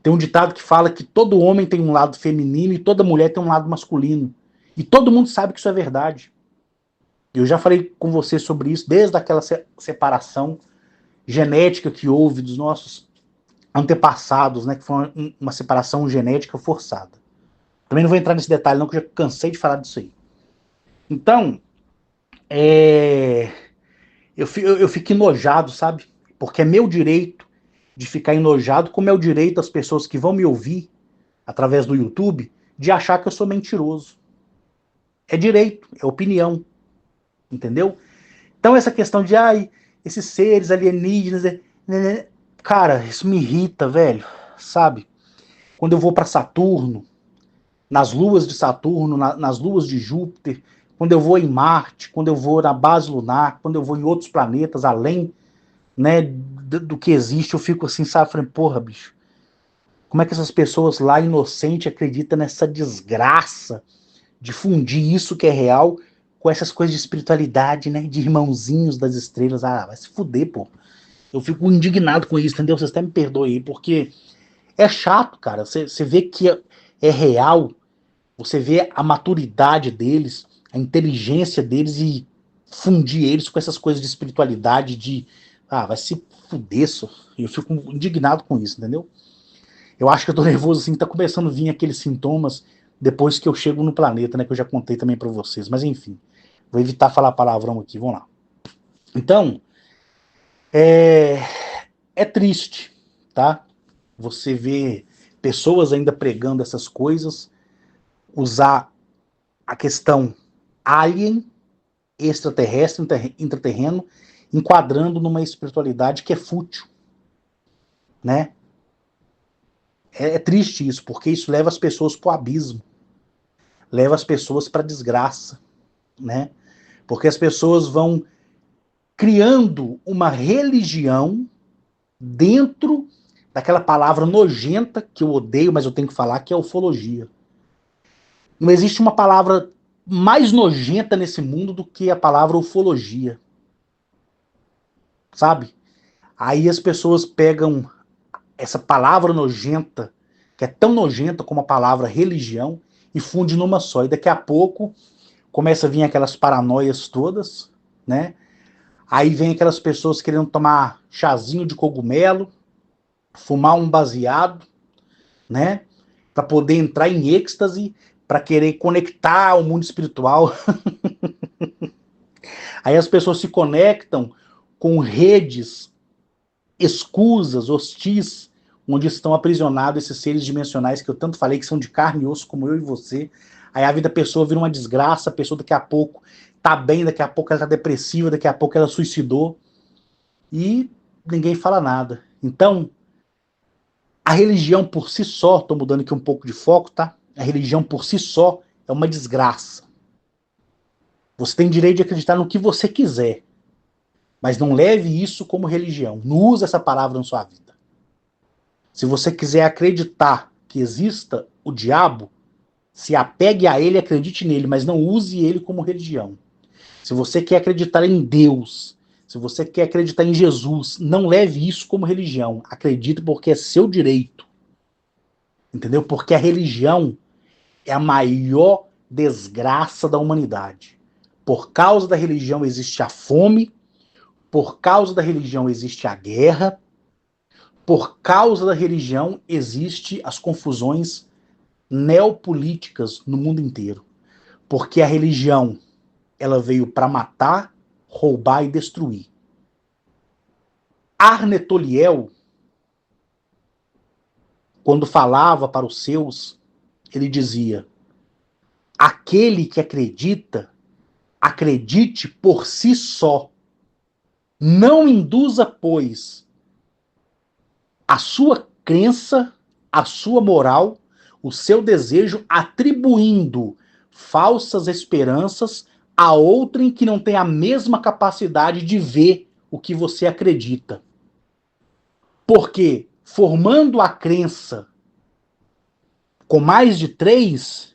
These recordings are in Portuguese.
Tem um ditado que fala que todo homem tem um lado feminino e toda mulher tem um lado masculino. E todo mundo sabe que isso é verdade. Eu já falei com você sobre isso desde aquela separação genética que houve dos nossos antepassados, né, que foi uma separação genética forçada. Também não vou entrar nesse detalhe não, que eu já cansei de falar disso aí. Então, eu fico enojado, sabe? Porque é meu direito de ficar enojado, como é o direito das pessoas que vão me ouvir através do YouTube de achar que eu sou mentiroso. É direito, é opinião, entendeu? Então essa questão de, esses seres alienígenas, cara, isso me irrita, velho, sabe? Quando eu vou para Saturno, nas luas de Saturno, nas luas de Júpiter, quando eu vou em Marte, quando eu vou na base lunar, quando eu vou em outros planetas, além, né, do que existe, eu fico assim, sabe, falando, porra, bicho, como é que essas pessoas lá, inocentes, acreditam nessa desgraça de fundir isso que é real com essas coisas de espiritualidade, né, de irmãozinhos das estrelas? Ah, vai se fuder, pô. Eu fico indignado com isso, entendeu? Vocês até me perdoem aí, porque é chato, cara. Você vê que é real, você vê a maturidade deles, a inteligência deles e fundir eles com essas coisas de espiritualidade, de vai se fuder, só. Eu fico indignado com isso, entendeu? Eu acho que eu tô nervoso assim, tá começando a vir aqueles sintomas depois que eu chego no planeta, né, que eu já contei também pra vocês, mas enfim, vou evitar falar palavrão aqui, vamos lá. Então, é triste, tá? Você vê pessoas ainda pregando essas coisas, usar a questão alien, extraterrestre, intraterreno, enquadrando numa espiritualidade que é fútil, né? É triste isso, porque isso leva as pessoas para o abismo, leva as pessoas para a desgraça, né? Porque as pessoas vão criando uma religião dentro daquela palavra nojenta que eu odeio, mas eu tenho que falar, que é ufologia. Não existe uma palavra mais nojenta nesse mundo do que a palavra ufologia, sabe? Aí as pessoas pegam essa palavra nojenta, que é tão nojenta como a palavra religião, e funde numa só. E daqui a pouco começa a vir aquelas paranoias todas, né? Aí vem aquelas pessoas querendo tomar chazinho de cogumelo, fumar um baseado, né? Para poder entrar em êxtase, para querer conectar ao mundo espiritual. Aí as pessoas se conectam com redes escusas, hostis, onde estão aprisionados esses seres dimensionais que eu tanto falei, que são de carne e osso, como eu e você. Aí a vida da pessoa vira uma desgraça, a pessoa daqui a pouco tá bem, daqui a pouco ela tá depressiva, daqui a pouco ela suicidou, e ninguém fala nada. Então, a religião por si só, tô mudando aqui um pouco de foco, tá? A religião por si só é uma desgraça. Você tem direito de acreditar no que você quiser, mas não leve isso como religião. Não use essa palavra na sua vida. Se você quiser acreditar que exista o diabo, se apegue a ele e acredite nele, mas não use ele como religião. Se você quer acreditar em Deus, se você quer acreditar em Jesus, não leve isso como religião. Acredite porque é seu direito. Entendeu? Porque a religião é a maior desgraça da humanidade. Por causa da religião existe a fome, por causa da religião existe a guerra, por causa da religião existe as confusões neopolíticas no mundo inteiro. Porque a religião, ela veio para matar, roubar e destruir. Arnetoliel, quando falava para os seus, ele dizia: aquele que acredita, acredite por si só. Não induza, pois, a sua crença, a sua moral, o seu desejo, atribuindo falsas esperanças a outrem que não tem a mesma capacidade de ver o que você acredita. Porque, formando a crença com mais de 3,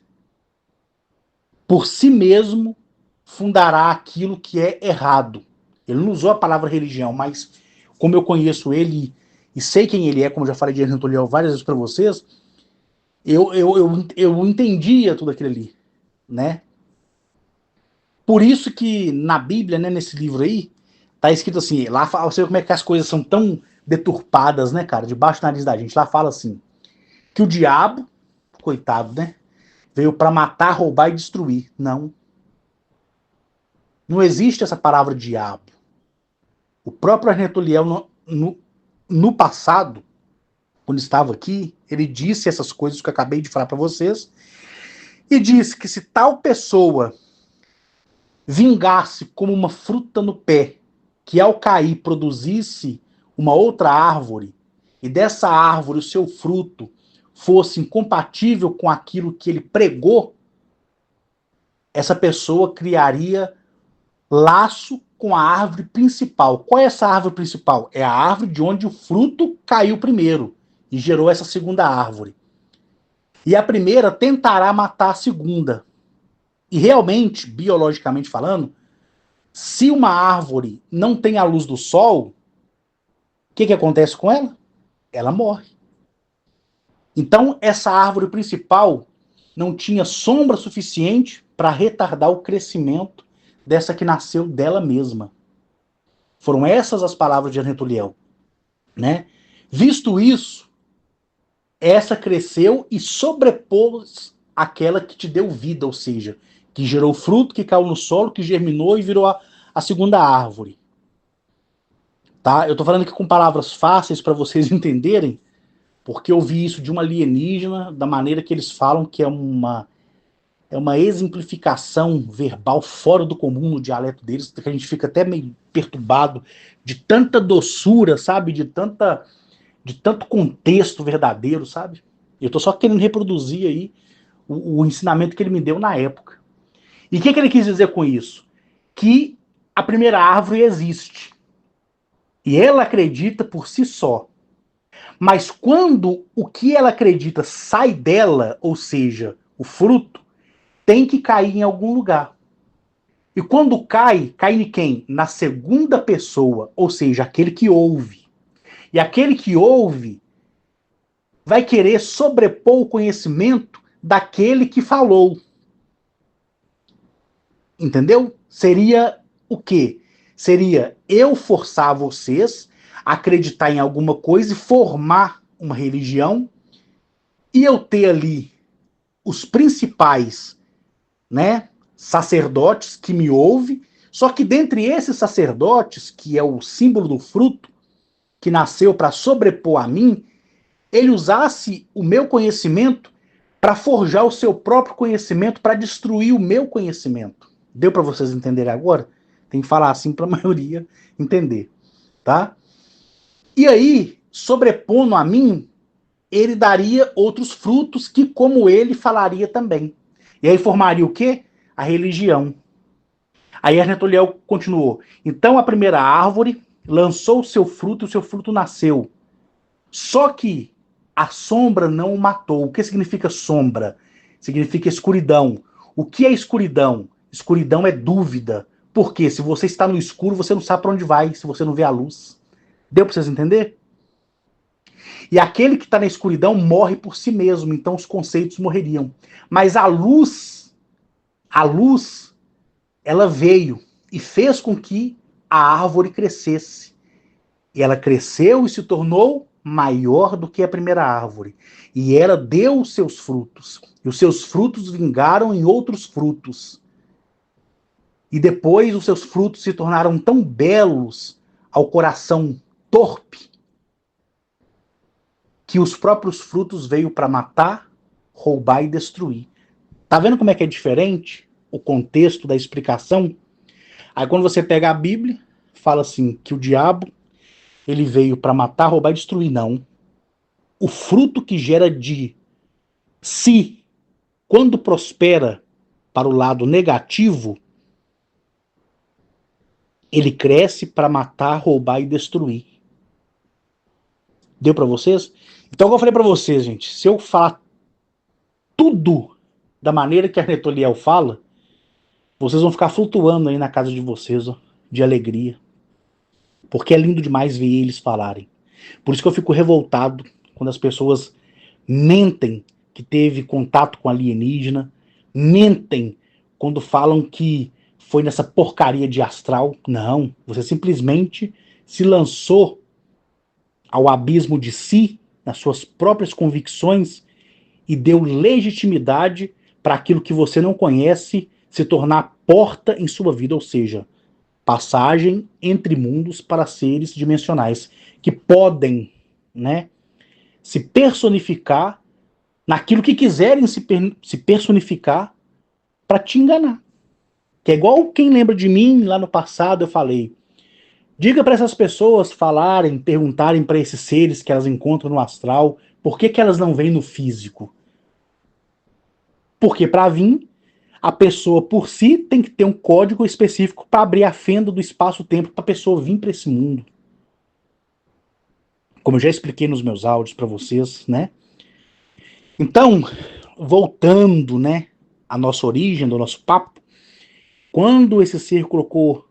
por si mesmo fundará aquilo que é errado. Ele não usou a palavra religião, mas como eu conheço ele e sei quem ele é, como já falei de Arnetoliel várias vezes para vocês, eu entendia tudo aquilo ali, né? Por isso que na Bíblia, né, nesse livro aí, tá escrito assim, lá você vê como é que as coisas são tão deturpadas, né, cara, debaixo do nariz da gente. Lá fala assim, que o diabo, coitado, né, veio para matar, roubar e destruir. Não. Não existe essa palavra diabo. O próprio Arnetoliel, no passado, quando estava aqui, ele disse essas coisas que eu acabei de falar para vocês, e disse que se tal pessoa vingasse como uma fruta no pé, que ao cair produzisse uma outra árvore, e dessa árvore o seu fruto fosse incompatível com aquilo que ele pregou, essa pessoa criaria laço com a árvore principal. Qual é essa árvore principal? É a árvore de onde o fruto caiu primeiro e gerou essa segunda árvore. E a primeira tentará matar a segunda. E realmente, biologicamente falando, se uma árvore não tem a luz do sol, o que acontece com ela? Ela morre. Então, essa árvore principal não tinha sombra suficiente para retardar o crescimento dessa que nasceu dela mesma. Foram essas as palavras de Arnetoliel, né? Visto isso, essa cresceu e sobrepôs aquela que te deu vida, ou seja, que gerou fruto, que caiu no solo, que germinou e virou a segunda árvore. Tá? Eu tô falando aqui com palavras fáceis para vocês entenderem, porque eu vi isso de um alienígena, da maneira que eles falam, que é uma exemplificação verbal fora do comum no dialeto deles, que a gente fica até meio perturbado de tanta doçura, sabe? De tanto contexto verdadeiro, sabe? Eu tô só querendo reproduzir aí o ensinamento que ele me deu na época. E o que ele quis dizer com isso? Que a primeira árvore existe. E ela acredita por si só. Mas quando o que ela acredita sai dela, ou seja, o fruto, tem que cair em algum lugar. E quando cai, cai em quem? Na segunda pessoa, ou seja, aquele que ouve. E aquele que ouve vai querer sobrepor o conhecimento daquele que falou. Entendeu? Seria o quê? Seria eu forçar vocês a acreditar em alguma coisa e formar uma religião, e eu ter ali os principais, né, sacerdotes que me ouvem, só que dentre esses sacerdotes, que é o símbolo do fruto, que nasceu para sobrepor a mim, ele usasse o meu conhecimento para forjar o seu próprio conhecimento, para destruir o meu conhecimento. Deu para vocês entenderem agora? Tem que falar assim para a maioria entender, tá? E aí, sobrepondo a mim, ele daria outros frutos que, como ele, falaria também. E aí formaria o quê? A religião. Aí Arnetoliel continuou. Então a primeira árvore lançou o seu fruto e o seu fruto nasceu. Só que a sombra não o matou. O que significa sombra? Significa escuridão. O que é escuridão? Escuridão é dúvida. Porque se você está no escuro, você não sabe para onde vai, se você não vê a luz. Deu para vocês entenderem? E aquele que está na escuridão morre por si mesmo, então os conceitos morreriam. Mas a luz, ela veio e fez com que a árvore crescesse. E ela cresceu e se tornou maior do que a primeira árvore. E ela deu os seus frutos. E os seus frutos vingaram em outros frutos. E depois os seus frutos se tornaram tão belos ao coração torpe, que os próprios frutos veio para matar, roubar e destruir. Tá vendo como é que é diferente o contexto da explicação? Aí quando você pega a Bíblia, fala assim, que o diabo ele veio para matar, roubar e destruir. Não. O fruto que gera de si, quando prospera para o lado negativo, ele cresce para matar, roubar e destruir. Deu para vocês? Então, como eu falei para vocês, gente, se eu falar tudo da maneira que a Arnetoliel fala, vocês vão ficar flutuando aí na casa de vocês, ó, de alegria. Porque é lindo demais ver eles falarem. Por isso que eu fico revoltado quando as pessoas mentem que teve contato com alienígena, mentem quando falam que foi nessa porcaria de astral. Não, você simplesmente se lançou ao abismo de si, nas suas próprias convicções, e deu legitimidade para aquilo que você não conhece se tornar porta em sua vida, ou seja, passagem entre mundos para seres dimensionais que podem, né, se personificar naquilo que quiserem se personificar para te enganar. Que é igual quem lembra de mim lá no passado, eu falei: diga para essas pessoas falarem, perguntarem para esses seres que elas encontram no astral, por que, que elas não vêm no físico? Porque para vir, a pessoa por si tem que ter um código específico para abrir a fenda do espaço-tempo para a pessoa vir para esse mundo. Como eu já expliquei nos meus áudios para vocês, né? Então, voltando, né, à nossa origem, do nosso papo, quando esse ser colocou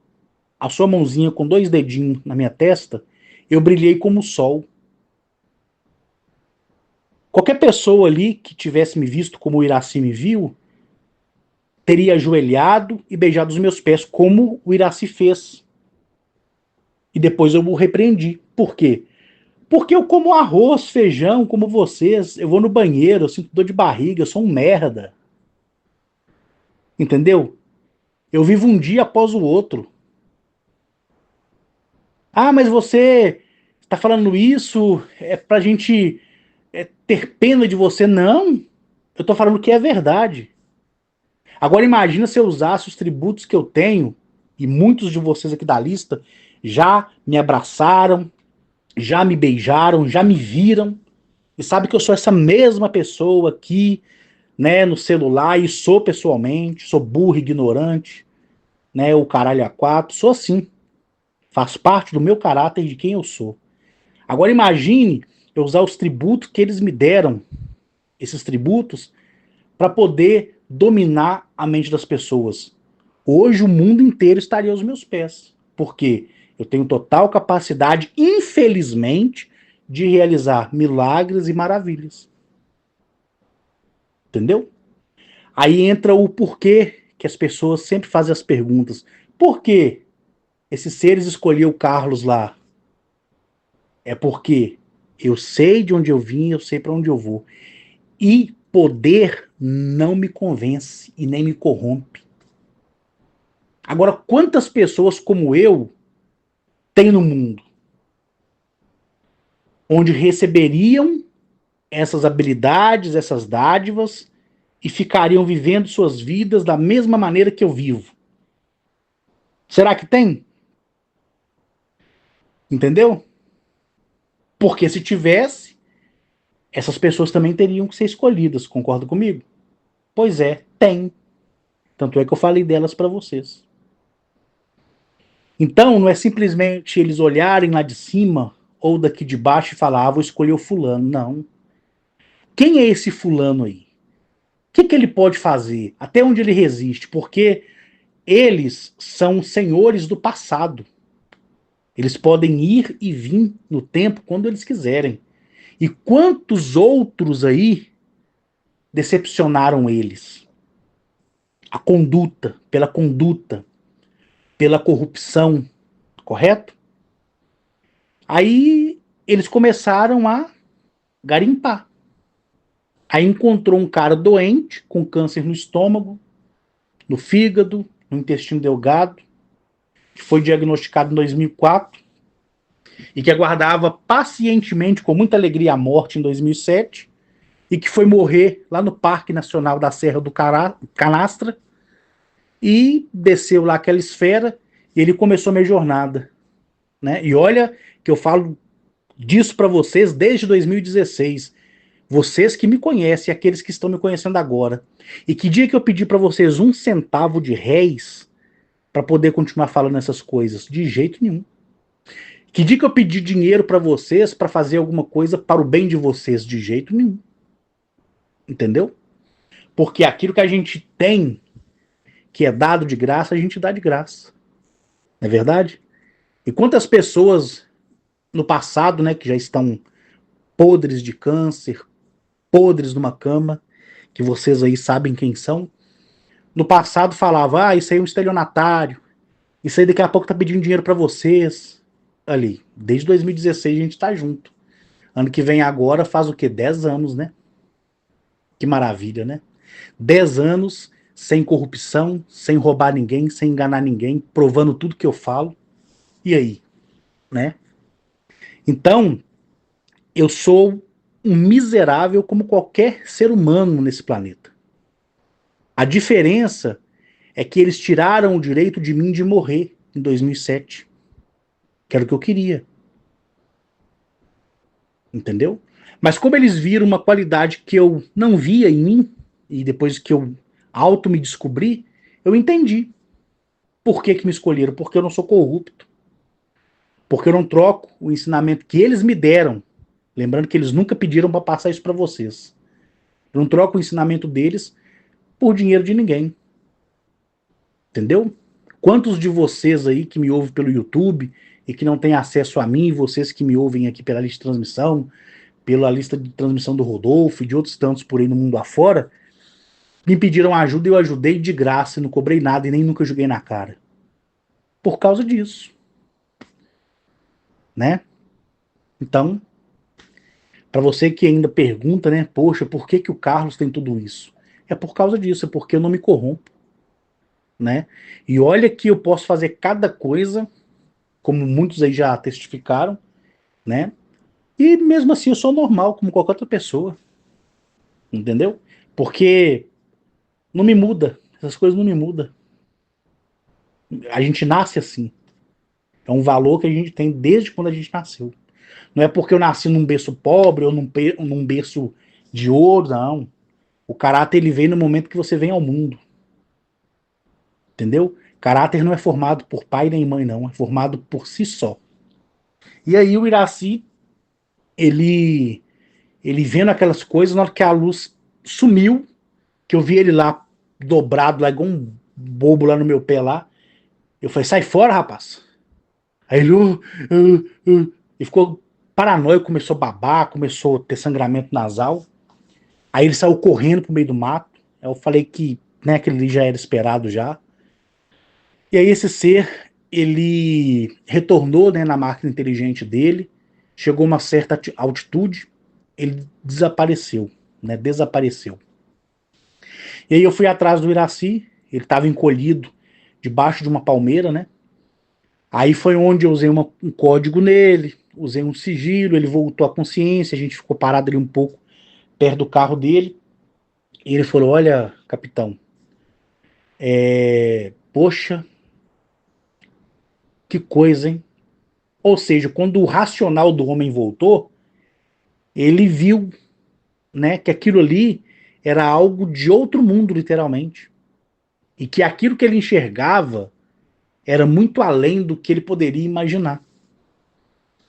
a sua mãozinha com 2 dedinhos na minha testa, eu brilhei como o sol. Qualquer pessoa ali que tivesse me visto como o Iraci me viu, teria ajoelhado e beijado os meus pés, como o Iraci fez. E depois eu o repreendi. Por quê? Porque eu como arroz, feijão, como vocês, eu vou no banheiro, eu sinto dor de barriga, eu sou um merda. Entendeu? Eu vivo um dia após o outro. Ah, mas você está falando isso é pra gente ter pena de você? Não. Eu tô falando que é verdade. Agora imagina se eu usasse os tributos que eu tenho, e muitos de vocês aqui da lista já me abraçaram, já me beijaram, já me viram, e sabe que eu sou essa mesma pessoa aqui, né, no celular, e sou pessoalmente, sou burro, ignorante, né, o caralho a quatro, sou assim. Faz parte do meu caráter de quem eu sou. Agora imagine eu usar os tributos que eles me deram, esses tributos, para poder dominar a mente das pessoas. Hoje o mundo inteiro estaria aos meus pés. Por quê? Eu tenho total capacidade, infelizmente, de realizar milagres e maravilhas. Entendeu? Aí entra o porquê que as pessoas sempre fazem as perguntas. Por que esses seres escolheu o Carlos lá? É porque eu sei de onde eu vim, eu sei para onde eu vou. E poder não me convence e nem me corrompe. Agora, quantas pessoas como eu tem no mundo onde receberiam essas habilidades, essas dádivas e ficariam vivendo suas vidas da mesma maneira que eu vivo? Será que tem? Entendeu? Porque se tivesse, essas pessoas também teriam que ser escolhidas, concorda comigo? Pois é, tem. Tanto é que eu falei delas para vocês. Então, não é simplesmente eles olharem lá de cima ou daqui de baixo e falar, ah, vou escolher o fulano. Não. Quem é esse fulano aí? O que ele pode fazer? Até onde ele resiste? Porque eles são senhores do passado. Eles podem ir e vir no tempo quando eles quiserem. E quantos outros aí decepcionaram eles? Pela conduta, pela corrupção, correto? Aí eles começaram a garimpar. Aí encontrou um cara doente, com câncer no estômago, no fígado, no intestino delgado, que foi diagnosticado em 2004 e que aguardava pacientemente, com muita alegria, a morte em 2007 e que foi morrer lá no Parque Nacional da Serra do Canastra e desceu lá aquela esfera e ele começou a minha jornada. Né? E olha que eu falo disso para vocês desde 2016. Vocês que me conhecem, aqueles que estão me conhecendo agora. E que dia que eu pedi para vocês 1 centavo de réis para poder continuar falando essas coisas? De jeito nenhum. Que dia que eu pedi dinheiro para vocês para fazer alguma coisa para o bem de vocês? De jeito nenhum. Entendeu? Porque aquilo que a gente tem, que é dado de graça, a gente dá de graça. Não é verdade? E quantas pessoas no passado, né, que já estão podres de câncer, podres numa cama, que vocês aí sabem quem são. No passado falava, isso aí é um estelionatário, isso aí daqui a pouco tá pedindo dinheiro para vocês. Ali, desde 2016 a gente tá junto. Ano que vem agora faz o quê? 10 anos, né? Que maravilha, né? 10 anos sem corrupção, sem roubar ninguém, sem enganar ninguém, provando tudo que eu falo. E aí, né? Então, eu sou um miserável como qualquer ser humano nesse planeta. A diferença é que eles tiraram o direito de mim de morrer em 2007, que era o que eu queria. Entendeu? Mas como eles viram uma qualidade que eu não via em mim, e depois que eu auto me descobri, eu entendi por que me escolheram, porque eu não sou corrupto, porque eu não troco o ensinamento que eles me deram, lembrando que eles nunca pediram para passar isso para vocês. Eu não troco o ensinamento deles por dinheiro de ninguém. Entendeu? Quantos de vocês aí que me ouvem pelo YouTube e que não têm acesso a mim, vocês que me ouvem aqui pela lista de transmissão, pela lista de transmissão do Rodolfo e de outros tantos por aí no mundo afora, me pediram ajuda e eu ajudei de graça, não cobrei nada e nem nunca joguei na cara. Por causa disso, né? Então, para você que ainda pergunta, né, poxa, por que que o Carlos tem tudo isso? É por causa disso, é porque eu não me corrompo, né? E olha que eu posso fazer cada coisa, como muitos aí já testificaram, né? E mesmo assim eu sou normal, como qualquer outra pessoa, entendeu? Porque não me muda, essas coisas não me mudam. A gente nasce assim. É um valor que a gente tem desde quando a gente nasceu. Não é porque eu nasci num berço pobre ou num berço de ouro, não. O caráter ele vem no momento que você vem ao mundo. Entendeu? Caráter não é formado por pai nem mãe, não. É formado por si só. E aí o Iraci, ele, ele vendo aquelas coisas, na hora que a luz sumiu, que eu vi ele lá dobrado, lá igual um bobo lá no meu pé lá, eu falei, sai fora, rapaz. Aí ele, e ficou paranoico, começou a babar, começou a ter sangramento nasal. Aí ele saiu correndo pro meio do mato. Eu falei que, né, aquele ali já era esperado já. E aí esse ser, ele retornou, né, na máquina inteligente dele, chegou a uma certa altitude, ele desapareceu, né, desapareceu. E aí eu fui atrás do Iraci, ele estava encolhido debaixo de uma palmeira, né? Aí foi onde eu usei um código nele, usei um sigilo, ele voltou à consciência, a gente ficou parado ali um pouco perto do carro dele, e ele falou, olha, capitão, poxa, que coisa, hein? Ou seja, quando o racional do homem voltou, ele viu, né, que aquilo ali era algo de outro mundo, literalmente. E que aquilo que ele enxergava era muito além do que ele poderia imaginar.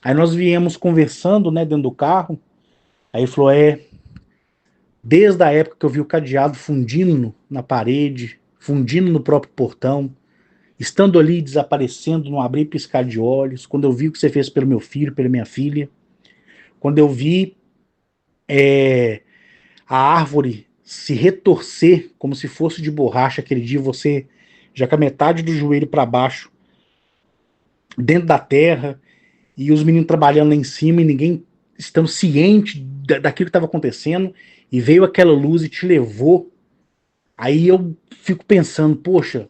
Aí nós viemos conversando, né, dentro do carro. Aí ele falou: desde a época que eu vi o cadeado fundindo na parede, fundindo no próprio portão, estando ali desaparecendo, não abrir e piscar de olhos, quando eu vi o que você fez pelo meu filho, pela minha filha, quando eu vi a árvore se retorcer como se fosse de borracha aquele dia, você já com a metade do joelho para baixo, dentro da terra, e os meninos trabalhando lá em cima e ninguém estando ciente daquilo que estava acontecendo, e veio aquela luz e te levou. Aí eu fico pensando, poxa,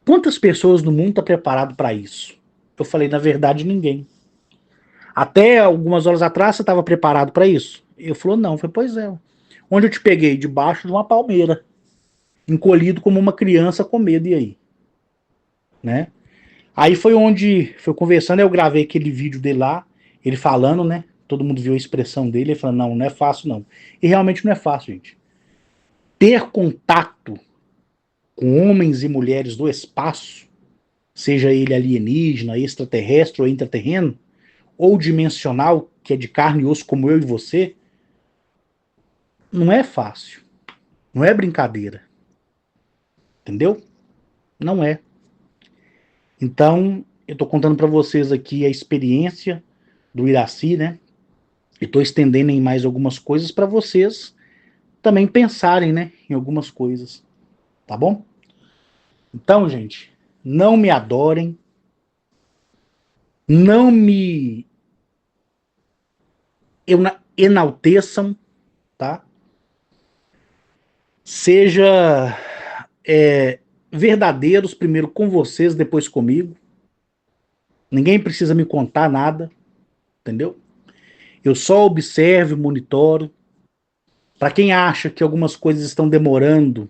quantas pessoas no mundo estão preparado para isso? Eu falei, na verdade, ninguém. Até algumas horas atrás você estava preparado para isso? Eu falou, não. Eu falei, pois é. Onde eu te peguei? Debaixo de uma palmeira, encolhido como uma criança com medo, e aí? Né? Aí foi onde, foi conversando, eu gravei aquele vídeo dele lá, ele falando, né? Todo mundo viu a expressão dele, ele falando, não, não é fácil não. E realmente não é fácil, gente. Ter contato com homens e mulheres do espaço, seja ele alienígena, extraterrestre ou intraterreno, ou dimensional, que é de carne e osso como eu e você, não é fácil. Não é brincadeira. Entendeu? Não é. Então, eu tô contando para vocês aqui a experiência do Iraci, né? E tô estendendo em mais algumas coisas para vocês também pensarem, né, em algumas coisas, tá bom? Então, gente, não me adorem, não me enalteçam, tá? Seja verdadeiros primeiro com vocês, depois comigo. Ninguém precisa me contar nada, entendeu? Eu só observo e monitoro. Para quem acha que algumas coisas estão demorando,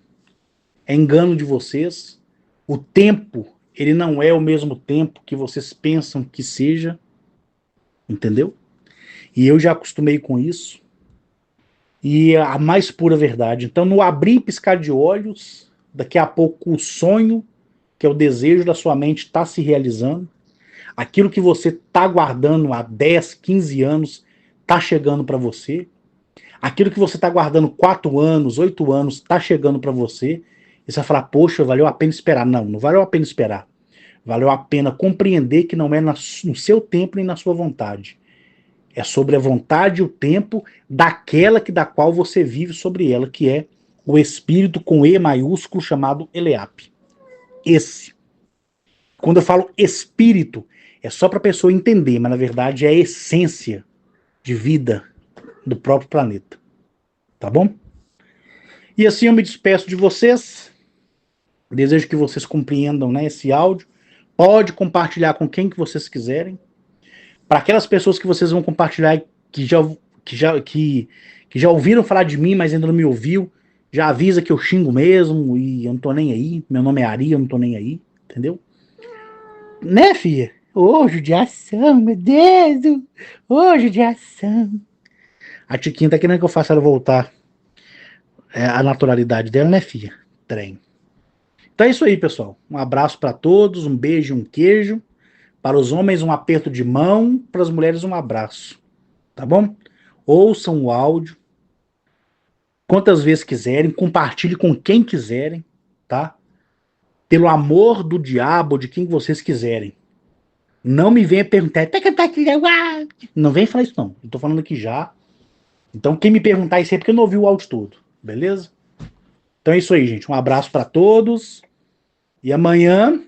é engano de vocês. O tempo, ele não é o mesmo tempo que vocês pensam que seja, entendeu? E eu já acostumei com isso. E é a mais pura verdade. Então, no abrir e piscar de olhos, daqui a pouco o sonho, que é o desejo da sua mente, está se realizando. Aquilo que você está guardando há 10, 15 anos está chegando para você. Aquilo que você está guardando 4 anos, 8 anos, está chegando para você. E você vai falar, poxa, valeu a pena esperar. Não, não valeu a pena esperar. Valeu a pena compreender que não é no seu tempo nem na sua vontade. É sobre a vontade e o tempo da qual você vive sobre ela, que é o espírito com E maiúsculo chamado Eleap. Esse. Quando eu falo espírito, é só para a pessoa entender, mas na verdade é a essência de vida do próprio planeta. Tá bom? E assim eu me despeço de vocês. Desejo que vocês compreendam, né, esse áudio. Pode compartilhar com quem que vocês quiserem. Para aquelas pessoas que vocês vão compartilhar que já, que, já, que, que já ouviram falar de mim, mas ainda não me ouviu, já avisa que eu xingo mesmo e eu não tô nem aí. Meu nome é Ari, eu não tô nem aí, entendeu? Né, filha? Ô, judiação, meu Deus! Ô, judiação! A Tiquinha tá querendo que eu faça ela voltar à naturalidade dela, né, filha? Trem. Então é isso aí, pessoal. Um abraço para todos, um beijo, um queijo. Para os homens, um aperto de mão. Para as mulheres, um abraço. Tá bom? Ouçam o áudio quantas vezes quiserem, compartilhe com quem quiserem, tá? Pelo amor do diabo, de quem vocês quiserem. Não me venha perguntar. Não vem falar isso, não. Eu tô falando aqui já. Então, quem me perguntar isso é porque não ouviu o áudio todo, beleza? Então é isso aí, gente. Um abraço para todos. E amanhã,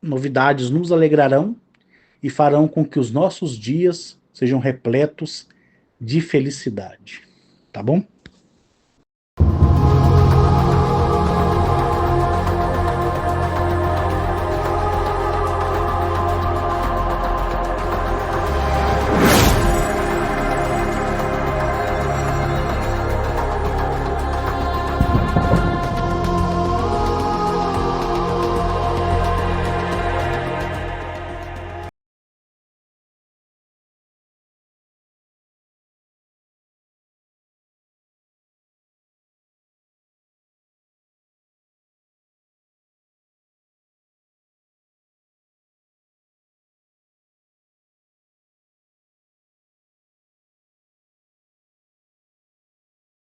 novidades nos alegrarão e farão com que os nossos dias sejam repletos de felicidade. Tá bom?